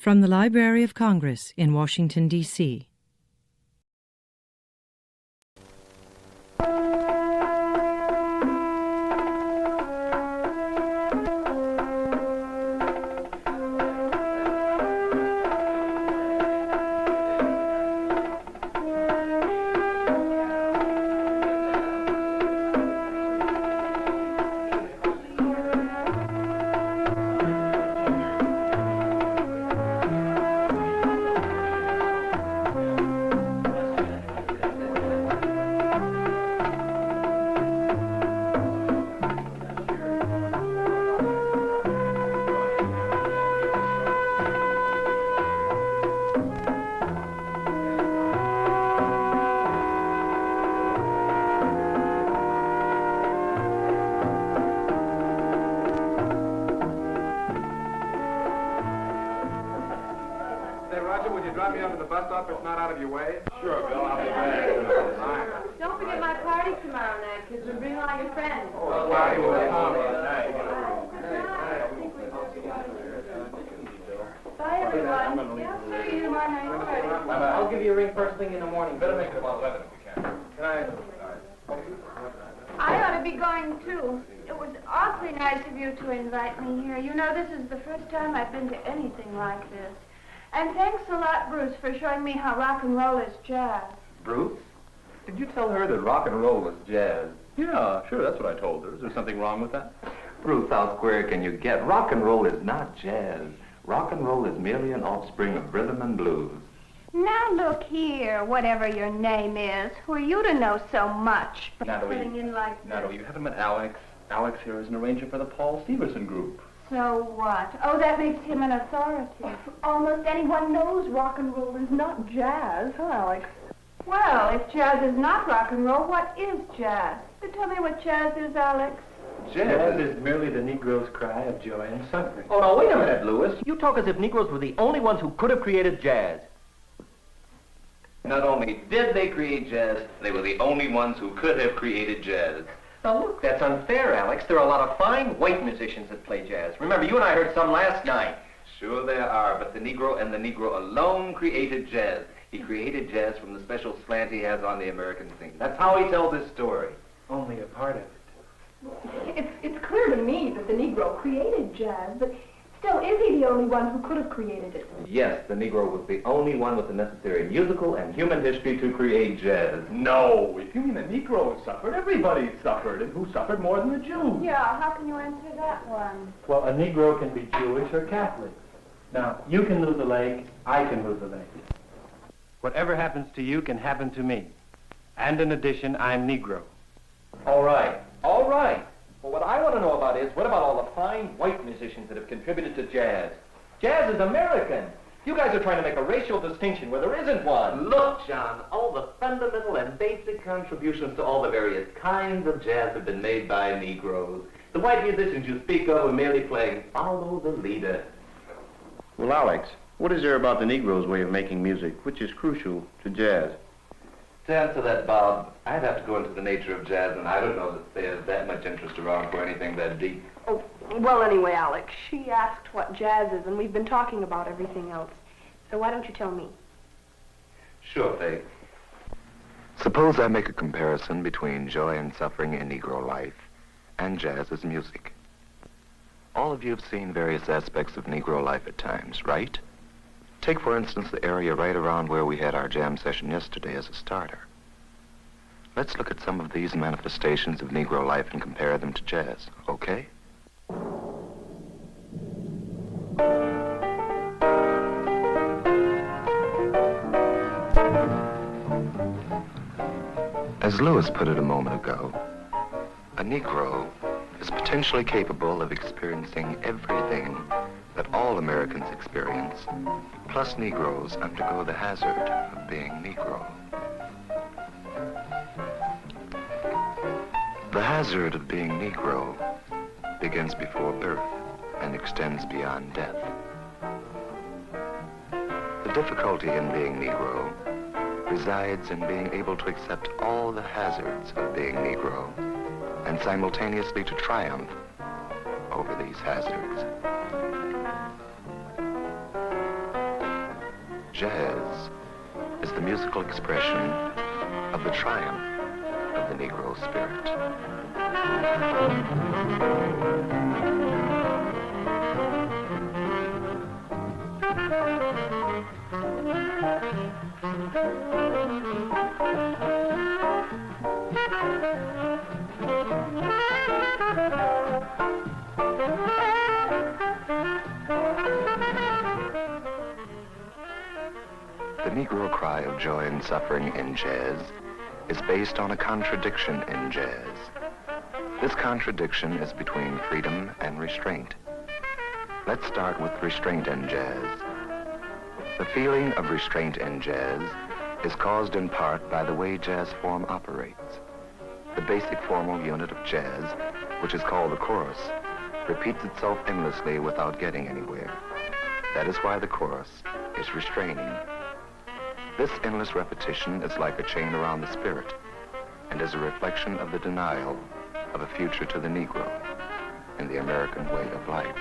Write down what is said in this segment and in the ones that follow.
From the Library of Congress in Washington, D.C. Drop me off at the bus stop if it's not out of your way? Sure, Bill. I'll be back. Don't forget my party tomorrow night, kids, and bring all your friends. Oh, party will come. Bye, everyone. Yeah, see you tomorrow night. I'll give you a ring first thing in the morning. Better make it about 11 if you can. Good night. I ought to be going, too. It was awfully nice of you to invite me here. You know, this is the first time I've been to anything like this. And thanks a lot, Bruce, for showing me how rock and roll is jazz. Bruce? Did you tell her that rock and roll was jazz? Yeah, sure, that's what I told her. Is there something wrong with that? Bruce, how square can you get? Rock and roll is not jazz. Rock and roll is merely an offspring of rhythm and blues. Now look here, whatever your name is, who are you to know so much? Putting in like this? Natalie, you haven't met Alex. Alex here is an arranger for the Paul Stevenson group. So what? Oh, that makes him an authority. Almost anyone knows rock and roll is not jazz, huh, Alex? Well, if jazz is not rock and roll, what is jazz? Tell me what jazz is, Alex. Jazz is merely the Negro's cry of joy and suffering. Oh, now, wait a minute, Louis. You talk as if Negroes were the only ones who could have created jazz. Not only did they create jazz, they were the only ones who could have created jazz. Now, look, that's unfair, Alex. There are a lot of fine white musicians that play jazz. Remember, you and I heard some last night. Sure there are, but the Negro and the Negro alone created jazz. He created jazz from the special slant he has on the American scene. That's how he tells his story. Only a part of it. It's clear to me that the Negro created jazz, but still, is he the only one who could have created it? Yes, the Negro was the only one with the necessary musical and human history to create jazz. No, if you mean the Negro suffered, everybody suffered. And who suffered more than the Jews? Yeah, how can you answer that one? Well, a Negro can be Jewish or Catholic. Now, you can lose a leg, I can lose a leg. Whatever happens to you can happen to me. And in addition, I'm Negro. All right, all right. Well, what I want to know about is, what about all the fine white musicians that have contributed to jazz? Jazz is American. You guys are trying to make a racial distinction where there isn't one. Look, John, all the fundamental and basic contributions to all the various kinds of jazz have been made by Negroes. The white musicians you speak of are merely playing follow the leader. Well, Alex, what is there about the Negro's way of making music which is crucial to jazz? To answer that, Bob, I'd have to go into the nature of jazz, and I don't know that there's that much interest around for anything that deep. Oh, well, anyway, Alex, she asked what jazz is, and we've been talking about everything else. So why don't you tell me? Sure, Faye. Suppose I make a comparison between joy and suffering in Negro life and jazz as music. All of you have seen various aspects of Negro life at times, right? Take, for instance, the area right around where we had our jam session yesterday as a starter. Let's look at some of these manifestations of Negro life and compare them to jazz, okay? As Lewis put it a moment ago, a Negro is potentially capable of experiencing everything that all Americans experience, plus Negroes undergo the hazard of being Negro. The hazard of being Negro begins before birth and extends beyond death. The difficulty in being Negro resides in being able to accept all the hazards of being Negro and simultaneously to triumph over these hazards. jazz is the musical expression of the triumph of the Negro spirit. The Negro cry of joy and suffering in jazz is based on a contradiction in jazz. This contradiction is between freedom and restraint. Let's start with restraint in jazz. The feeling of restraint in jazz is caused in part by the way jazz form operates. The basic formal unit of jazz, which is called the chorus, repeats itself endlessly without getting anywhere. That is why the chorus is restraining. This endless repetition is like a chain around the spirit and is a reflection of the denial of a future to the Negro in the American way of life.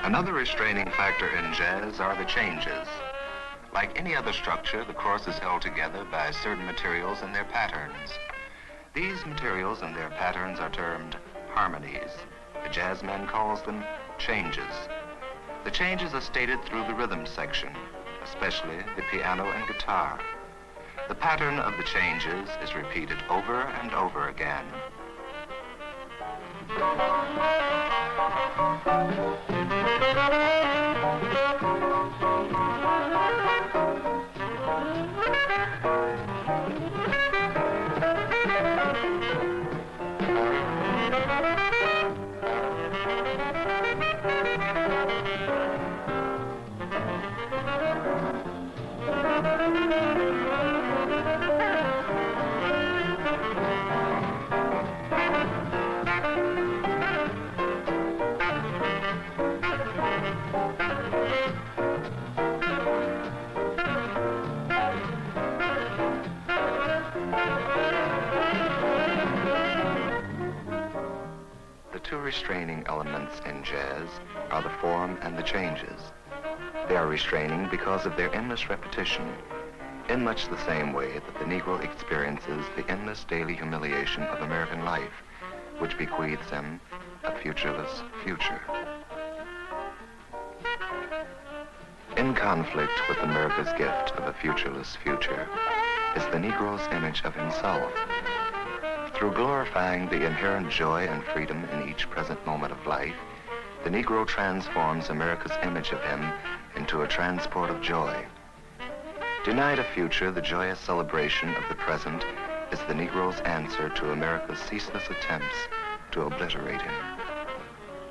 Another restraining factor in jazz are the changes. Like any other structure, the chorus is held together by certain materials and their patterns. These materials and their patterns are termed harmonies. The jazzman calls them changes. The changes are stated through the rhythm section, especially the piano and guitar. The pattern of the changes is repeated over and over again. Restraining elements in jazz are the form and the changes. They are restraining because of their endless repetition, in much the same way that the Negro experiences the endless daily humiliation of American life, which bequeaths him a futureless future. In conflict with America's gift of a futureless future is the Negro's image of himself. Through glorifying the inherent joy and freedom in each present moment of life, the Negro transforms America's image of him into a transport of joy. Denied a future, the joyous celebration of the present is the Negro's answer to America's ceaseless attempts to obliterate him.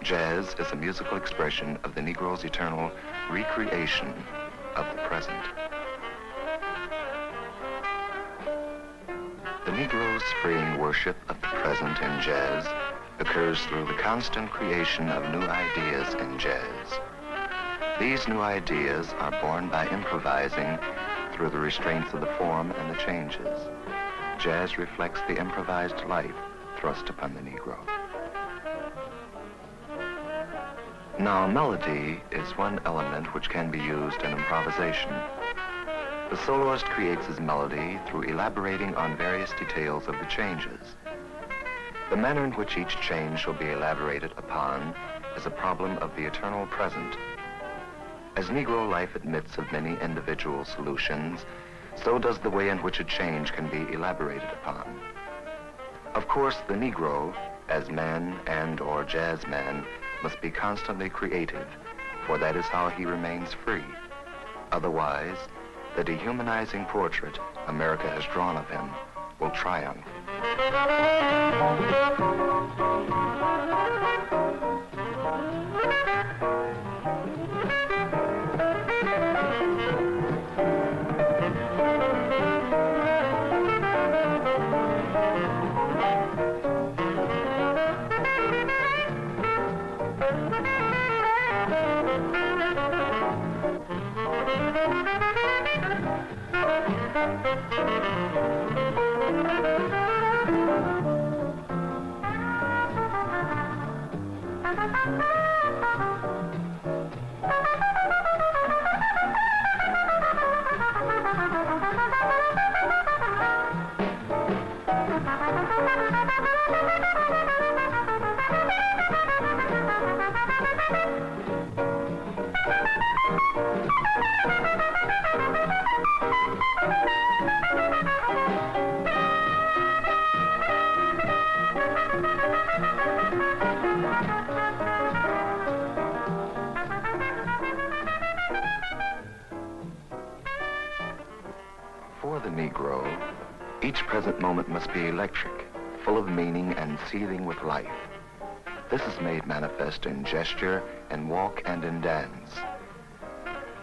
Jazz is a musical expression of the Negro's eternal recreation of the present. The Negro's freeing worship of the present in jazz occurs through the constant creation of new ideas in jazz. These new ideas are born by improvising through the restraints of the form and the changes. Jazz reflects the improvised life thrust upon the Negro. Now, melody is one element which can be used in improvisation. The soloist creates his melody through elaborating on various details of the changes. The manner in which each change shall be elaborated upon is a problem of the eternal present. As Negro life admits of many individual solutions, so does the way in which a change can be elaborated upon. Of course, the Negro, as man and/or jazz man, must be constantly creative, for that is how he remains free. Otherwise, the dehumanizing portrait America has drawn of him will triumph. For the Negro, each present moment must be electric, full of meaning and seething with life. This is made manifest in gesture, in walk, and in dance.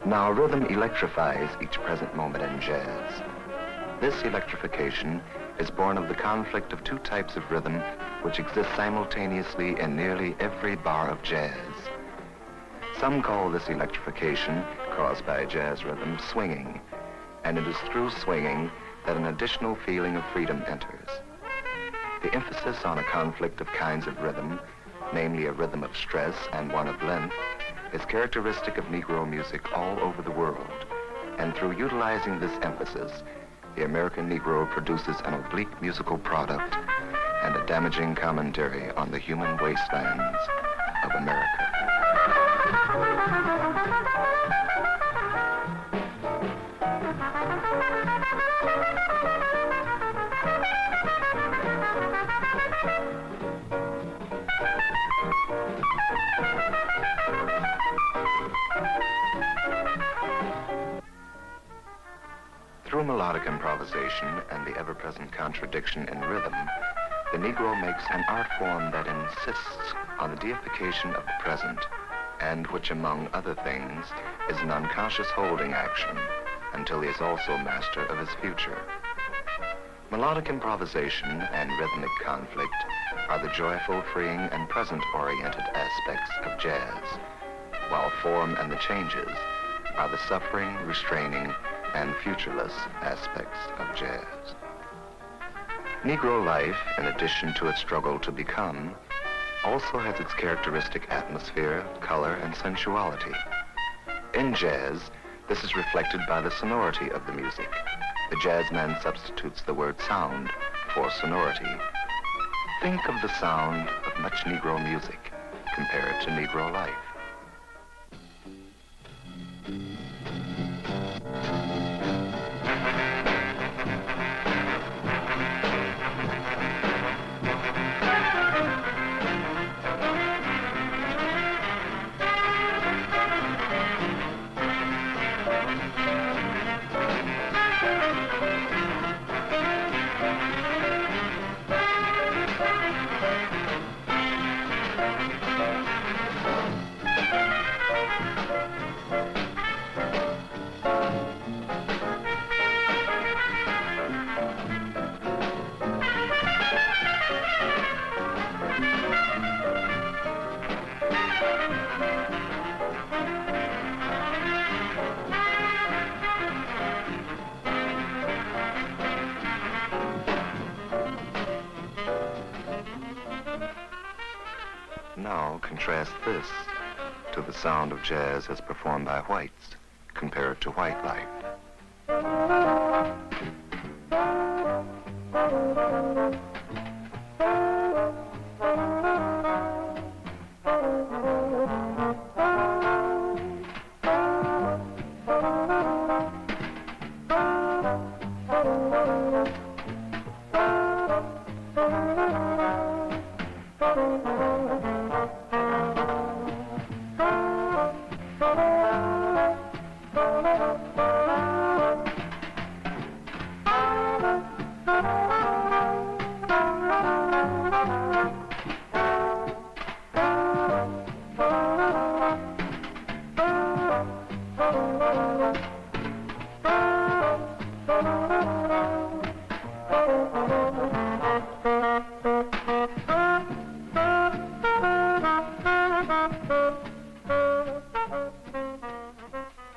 Now, rhythm electrifies each present moment in jazz. This electrification is born of the conflict of two types of rhythm which exist simultaneously in nearly every bar of jazz. Some call this electrification, caused by jazz rhythm, swinging, and it is through swinging that an additional feeling of freedom enters. The emphasis on a conflict of kinds of rhythm, namely a rhythm of stress and one of length, is characteristic of Negro music all over the world. And through utilizing this emphasis, the American Negro produces an oblique musical product and a damaging commentary on the human wastelands of America. Through melodic improvisation and the ever-present contradiction in rhythm, the Negro makes an art form that insists on the deification of the present, and which, among other things, is an unconscious holding action until he is also master of his future. Melodic improvisation and rhythmic conflict are the joyful, freeing, and present-oriented aspects of jazz, while form and the changes are the suffering, restraining, and futureless aspects of jazz. Negro life, in addition to its struggle to become, also has its characteristic atmosphere, color, and sensuality. In jazz, this is reflected by the sonority of the music. The jazzman substitutes the word sound for sonority. Think of the sound of much Negro music compared to Negro life. Now contrast this to the sound of jazz as performed by whites, compared to white life.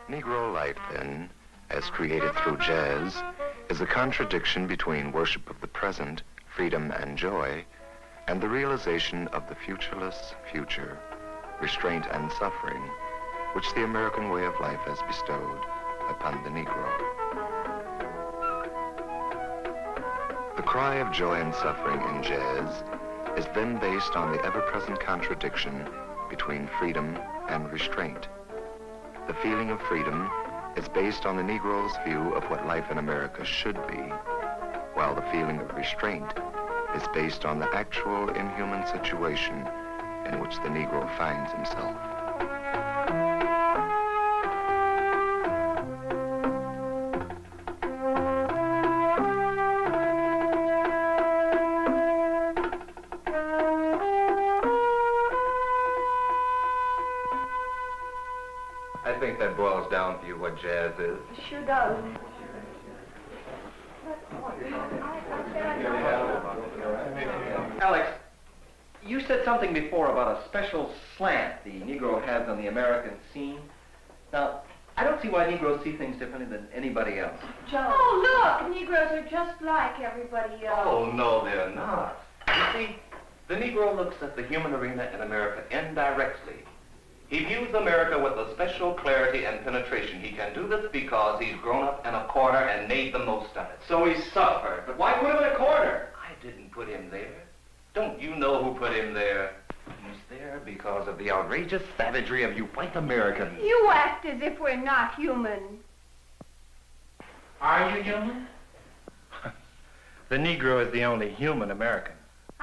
Negro life, then, as created through jazz, is a contradiction between worship of the present, freedom and joy, and the realization of the futureless future, restraint and suffering, which the American way of life has bestowed upon the Negro. The cry of joy and suffering in jazz is then based on the ever-present contradiction between freedom and restraint. The feeling of freedom is based on the Negro's view of what life in America should be, while the feeling of restraint is based on the actual inhuman situation in which the Negro finds himself. I think that boils down for you what jazz is. It sure does. Alex, you said something before about a special slant the Negro has on the American scene. Now, I don't see why Negroes see things differently than anybody else. Joe. Oh, look, Negroes are just like everybody else. Oh, no, they're not. You see, the Negro looks at the human arena in America indirectly. He views America with a special clarity and penetration. He can do this because he's grown up in a corner and made the most of it. So he suffered, but why put him in a corner? I didn't put him there. Don't you know who put him there? He's there because of the outrageous savagery of you white Americans. You act as if we're not human. Are you human? The Negro is the only human American.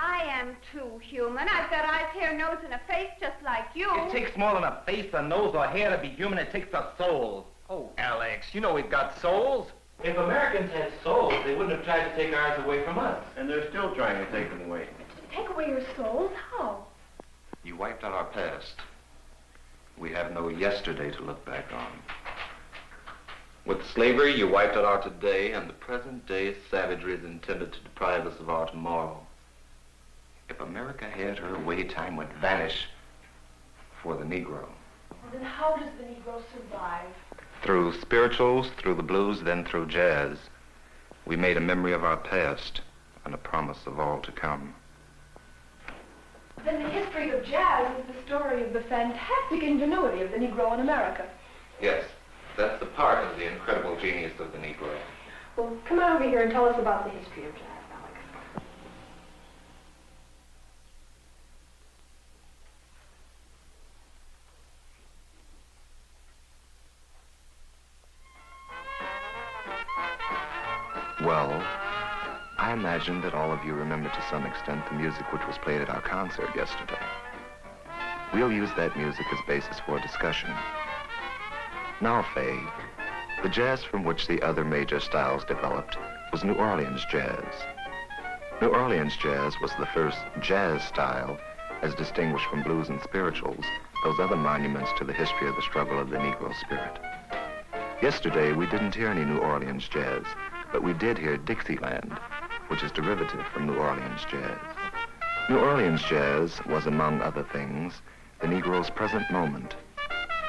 I am too human. I've got eyes, hair, nose, and a face just like you. It takes more than a face, a nose, or hair to be human. It takes a soul. Oh, Alex, you know we've got souls. If Americans had souls, they wouldn't have tried to take ours away from us. And they're still trying to take them away. Take away your souls? How? You wiped out our past. We have no yesterday to look back on. With slavery, you wiped out our today, and the present day savagery is intended to deprive us of our tomorrow. If America had her way, time would vanish for the Negro. Well, then how does the Negro survive? Through spirituals, through the blues, then through jazz, we made a memory of our past and a promise of all to come. Then the history of jazz is the story of the fantastic ingenuity of the Negro in America. Yes, that's the part of the incredible genius of the Negro. Well, come on over here and tell us about the history of jazz, Alex. Well, I imagine that all of you remember to some extent the music which was played at our concert yesterday. We'll use that music as basis for discussion. Now, Faye, the jazz from which the other major styles developed was New Orleans jazz. New Orleans jazz was the first jazz style, as distinguished from blues and spirituals, those other monuments to the history of the struggle of the Negro spirit. Yesterday, we didn't hear any New Orleans jazz, but we did hear Dixieland, which is derivative from New Orleans jazz. New Orleans jazz was, among other things, the Negro's present moment,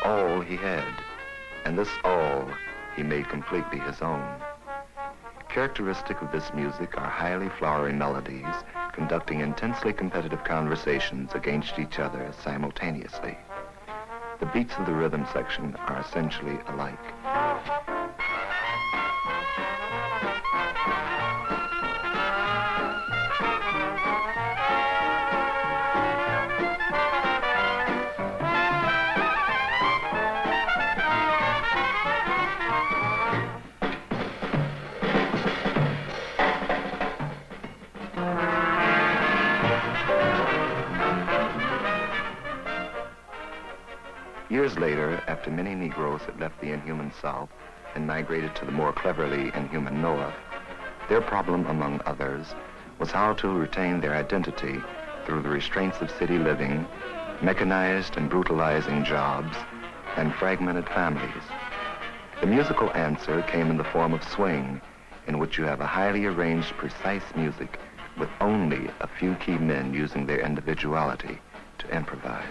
all he had, and this all he made completely his own. Characteristic of this music are highly flowery melodies conducting intensely competitive conversations against each other simultaneously. The beats of the rhythm section are essentially alike. Years later, after many Negroes had left the inhuman South and migrated to the more cleverly inhuman North, their problem, among others, was how to retain their identity through the restraints of city living, mechanized and brutalizing jobs, and fragmented families. The musical answer came in the form of swing, in which you have a highly arranged, precise music with only a few key men using their individuality to improvise.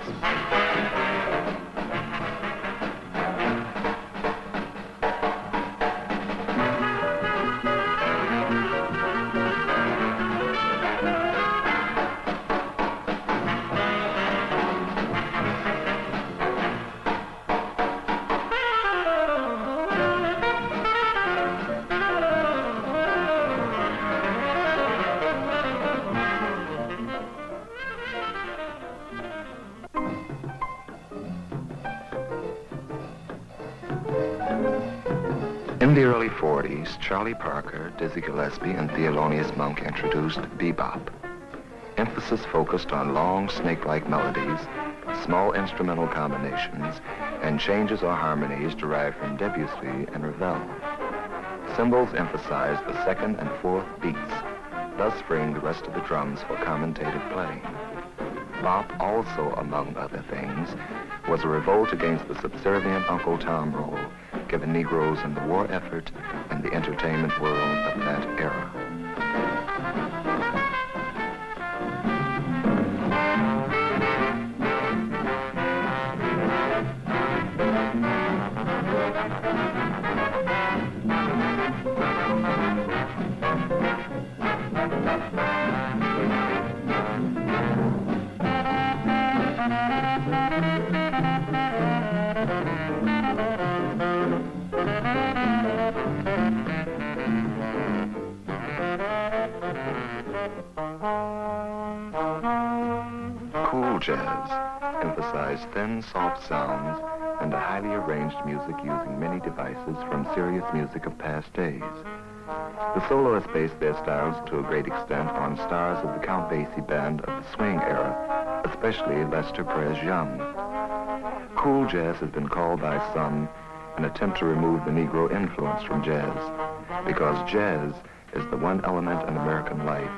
In the early 40s, Charlie Parker, Dizzy Gillespie, and Thelonious Monk introduced bebop. Emphasis focused on long, snake-like melodies, small instrumental combinations, and changes or harmonies derived from Debussy and Ravel. Cymbals emphasized the second and fourth beats, thus freeing the rest of the drums for commentative playing. Bop also, among other things, was a revolt against the subservient Uncle Tom role given Negroes in the war effort and the entertainment world of that era. Cool jazz emphasized thin, soft sounds and a highly arranged music using many devices from serious music of past days. The soloists based their styles to a great extent on stars of the Count Basie band of the swing era, especially Lester Prez Young. Cool jazz has been called by some an attempt to remove the Negro influence from jazz, because jazz is the one element in American life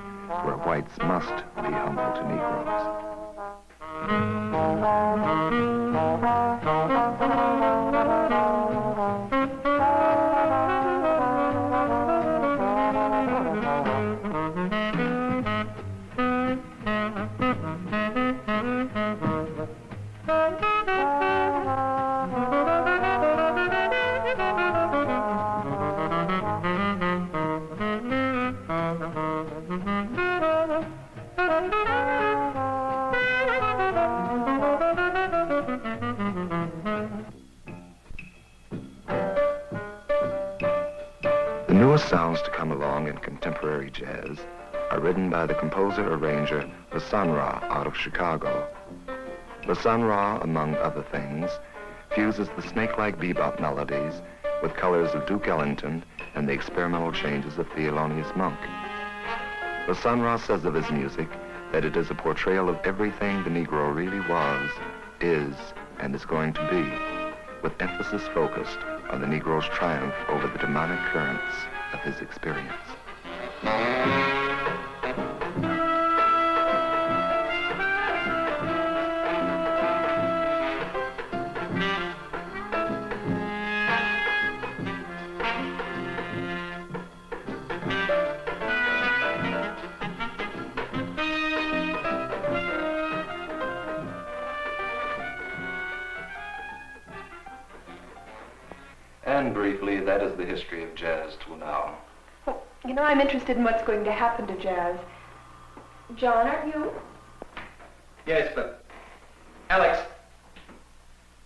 where whites must be humble to Negroes. The newest sounds to come along in contemporary jazz are written by the composer-arranger La Sun Ra out of Chicago. La Sun Ra, among other things, fuses the snake-like bebop melodies with colors of Duke Ellington and the experimental changes of Thelonious Monk. La Sun Ra says of his music that it is a portrayal of everything the Negro really was, is, and is going to be, with emphasis focused on the Negro's triumph over the demonic currents of his experience. And briefly, that is the history of jazz till now. Well, you know, I'm interested in what's going to happen to jazz. John, aren't you? Yes, but... Alex,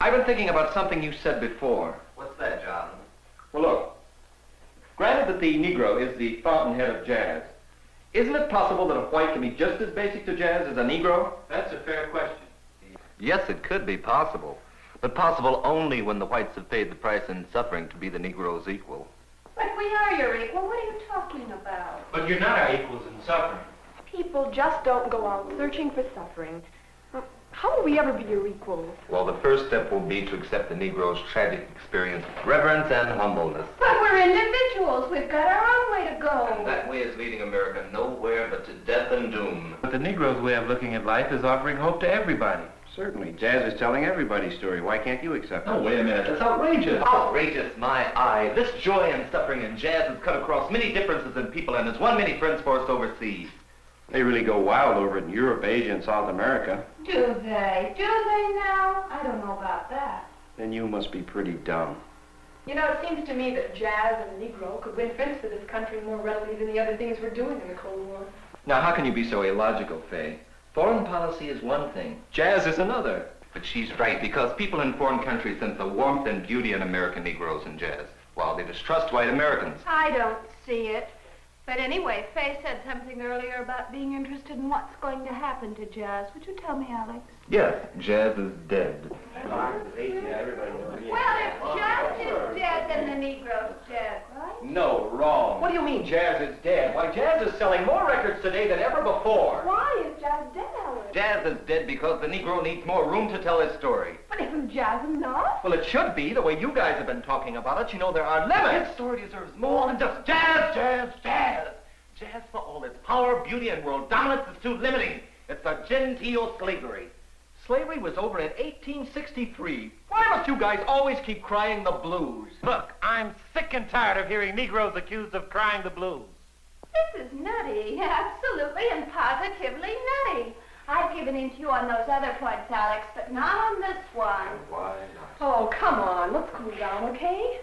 I've been thinking about something you said before. What's that, John? Well, look. Granted that the Negro is the fountainhead of jazz, isn't it possible that a white can be just as basic to jazz as a Negro? That's a fair question. Yes, it could be possible, but possible only when the whites have paid the price in suffering to be the Negro's equal. But we are your equal. What are you talking about? But you're not our equals in suffering. People just don't go out searching for suffering. How will we ever be your equals? Well, the first step will be to accept the Negro's tragic experience with reverence and humbleness. But we're individuals. We've got our own way to go. And that way is leading America nowhere but to death and doom. But the Negro's way of looking at life is offering hope to everybody. Certainly. Jazz is telling everybody's story. Why can't you accept it? Oh, wait a minute. That's outrageous. Outrageous, my eye. This joy and suffering in jazz has cut across many differences in people and has won many friends for us overseas. They really go wild over it in Europe, Asia, and South America. Do they? Do they now? I don't know about that. Then you must be pretty dumb. You know, it seems to me that jazz and the Negro could win friends for this country more readily than the other things we're doing in the Cold War. Now, how can you be so illogical, Faye? Foreign policy is one thing. Jazz is another. But she's right, because people in foreign countries sense the warmth and beauty in American Negroes and jazz, while they distrust white Americans. I don't see it. But anyway, Faye said something earlier about being interested in what's going to happen to jazz. Would you tell me, Alex? Yes, jazz is dead. Well, if jazz is dead, then the Negro's dead, right? No, wrong. What do you mean jazz is dead? Why, jazz is selling more records today than ever before. Why is jazz dead, Alex? Jazz is dead because the Negro needs more room to tell his story. But isn't jazz enough? Well, it should be, the way you guys have been talking about it. You know, there are limits. His story deserves more than just jazz, jazz, jazz. Jazz, for all its power, beauty, and world dominance, is too limiting. It's a genteel slavery. Slavery was over in 1863. Why must you guys always keep crying the blues? Look, I'm sick and tired of hearing Negroes accused of crying the blues. This is nutty. Absolutely and positively nutty. I've given in to you on those other points, Alex, but not on this one. Why not? Oh, come on. Let's cool down, okay?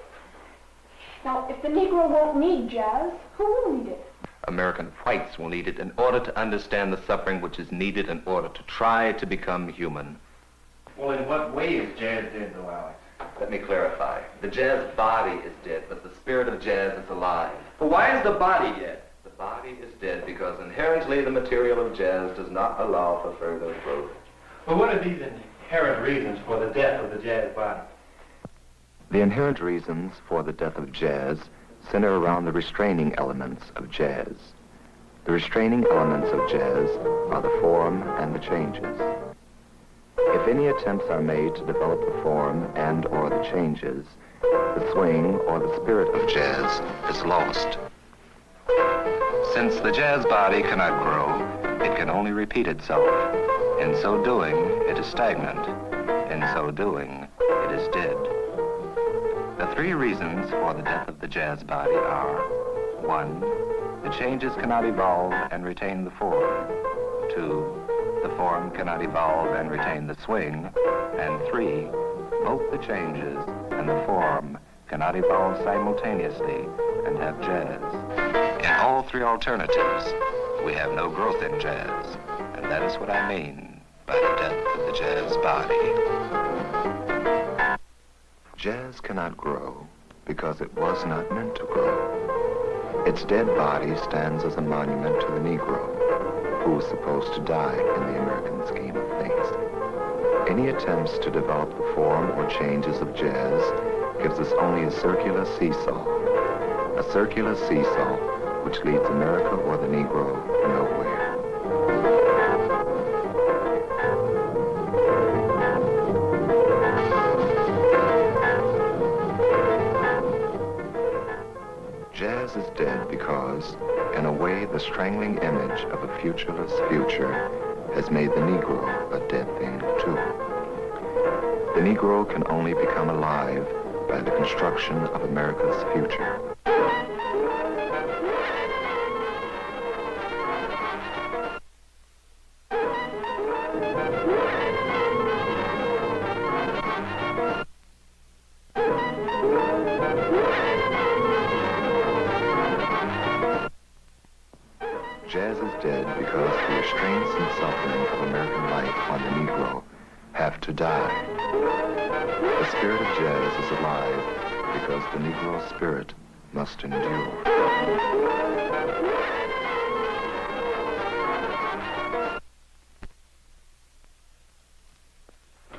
Now, if the Negro won't need jazz, who will need it? American whites will need it in order to understand the suffering which is needed in order to try to become human. Well, in what way is jazz dead, though, Alex? Let me clarify. The jazz body is dead, but the spirit of jazz is alive. But why is the body dead? The body is dead because inherently the material of jazz does not allow for further growth. Well, what are these inherent reasons for the death of the jazz body? The inherent reasons for the death of jazz center around the restraining elements of jazz. The restraining elements of jazz are the form and the changes. If any attempts are made to develop the form and or the changes, the swing or the spirit of jazz is lost. Since the jazz body cannot grow, it can only repeat itself. In so doing, it is stagnant. In so doing, it is dead. The three reasons for the death of the jazz body are: 1, the changes cannot evolve and retain the form. 2, the form cannot evolve and retain the swing. And 3, both the changes and the form cannot evolve simultaneously and have jazz. In all three alternatives, we have no growth in jazz, and that is what I mean by the death of the jazz body. Jazz cannot grow because it was not meant to grow. Its dead body stands as a monument to the Negro, who was supposed to die in the American scheme of things. Any attempts to develop the form or changes of jazz gives us only a circular seesaw. A circular seesaw which leads America or the Negro nowhere. Jazz is dead because, in a way, the strangling image of a futureless future has made the Negro a dead thing, too. The Negro can only become alive by the construction of America's future. Jazz is dead because the restraints and suffering of American life on the Negro have to die. The spirit of jazz is alive because the Negro spirit must endure.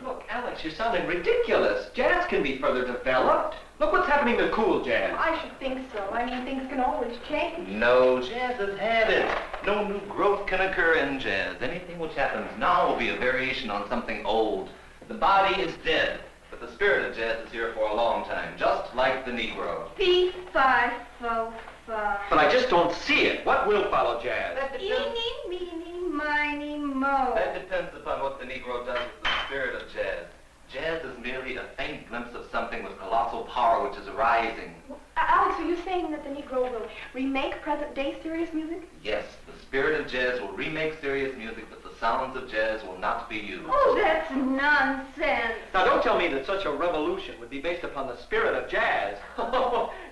Look, Alex, you're sounding ridiculous. Jazz can be further developed. Look what's happening to cool jazz. I should think so. I mean, things can always change. No, jazz has had it. No new growth can occur in jazz. Anything which happens now will be a variation on something old. The body is dead, but the spirit of jazz is here for a long time, just like the Negro. Fee, fi, fo, fa. But I just don't see it. What will follow jazz? Eeny, meeny, miny, mo. That depends upon what the Negro does with the spirit of jazz. Jazz is merely a faint glimpse of something with colossal power which is arising. Alex, are you saying that the Negro will remake present-day serious music? Yes, the spirit of jazz will remake serious music, but the sounds of jazz will not be used. Oh, that's nonsense. Now, don't tell me that such a revolution would be based upon the spirit of jazz.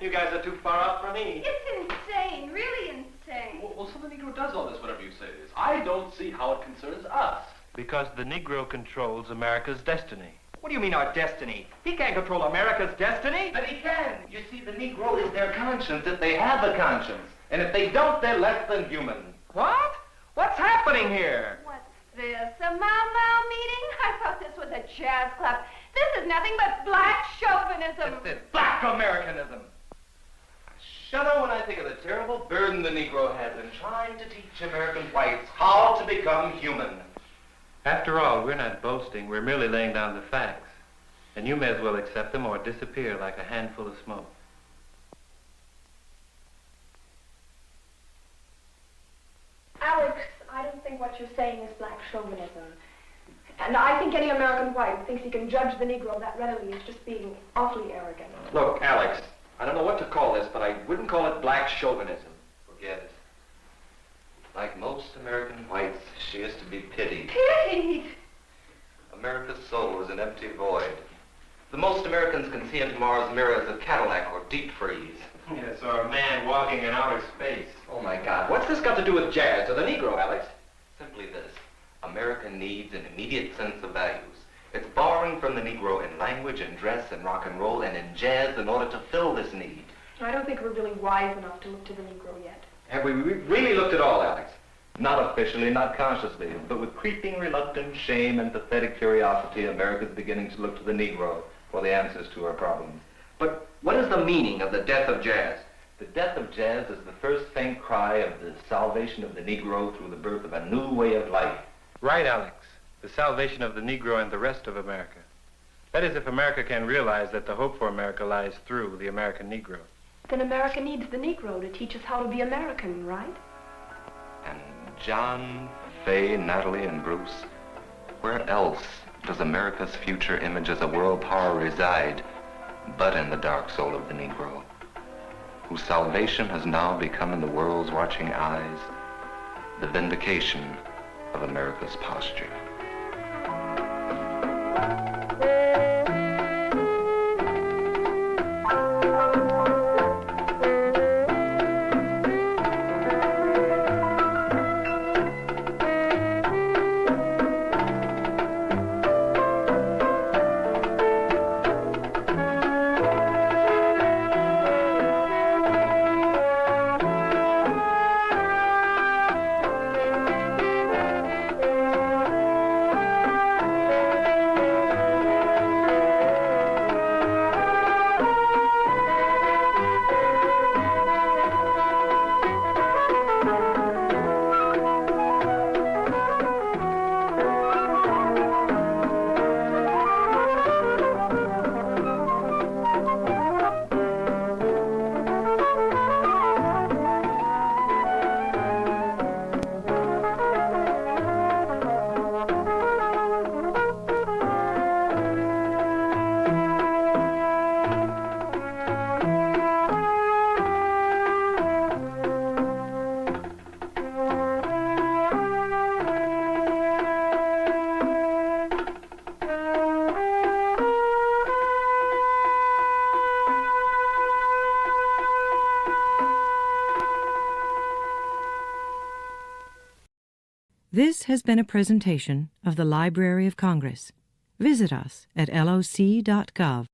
You guys are too far out for me. It's insane, really insane. Well, so the Negro does all this, whatever you say it is. I don't see how it concerns us. Because the Negro controls America's destiny. What do you mean, our destiny? He can't control America's destiny. But he can. You see, the Negro is their conscience if they have a conscience. And if they don't, they're less than human. What? What's happening here? What's this, a Mau meeting? I thought this was a jazz club. This is nothing but black chauvinism. It's black Americanism. I shudder when I think of the terrible burden the Negro has in trying to teach American whites how to become human. After all, we're not boasting, we're merely laying down the facts. And you may as well accept them or disappear like a handful of smoke. Alex, I don't think what you're saying is black chauvinism. And I think any American white who thinks he can judge the Negro that readily is just being awfully arrogant. Look, Alex, I don't know what to call this, but I wouldn't call it black chauvinism. Forget it. Like most American whites, she is to be pitied. Pitied. America's soul is an empty void. The most Americans can see in tomorrow's mirror is a Cadillac or deep freeze. Yes, or a man walking in outer space. Oh, my God. What's this got to do with jazz or the Negro, Alex? Simply this. America needs an immediate sense of values. It's borrowing from the Negro in language and dress and rock and roll and in jazz in order to fill this need. I don't think we're really wise enough to look to the Negro yet. Have we really looked at all, Alex? Not officially, not consciously, but with creeping reluctance, shame, and pathetic curiosity, America's beginning to look to the Negro for the answers to her problems. But what is the meaning of the death of jazz? The death of jazz is the first faint cry of the salvation of the Negro through the birth of a new way of life. Right, Alex. The salvation of the Negro and the rest of America. That is, if America can realize that the hope for America lies through the American Negro. Then America needs the Negro to teach us how to be American, right? And John, Fay, Natalie, and Bruce, where else does America's future image as a world power reside but in the dark soul of the Negro, whose salvation has now become in the world's watching eyes the vindication of America's posture. This has been a presentation of the Library of Congress. Visit us at loc.gov.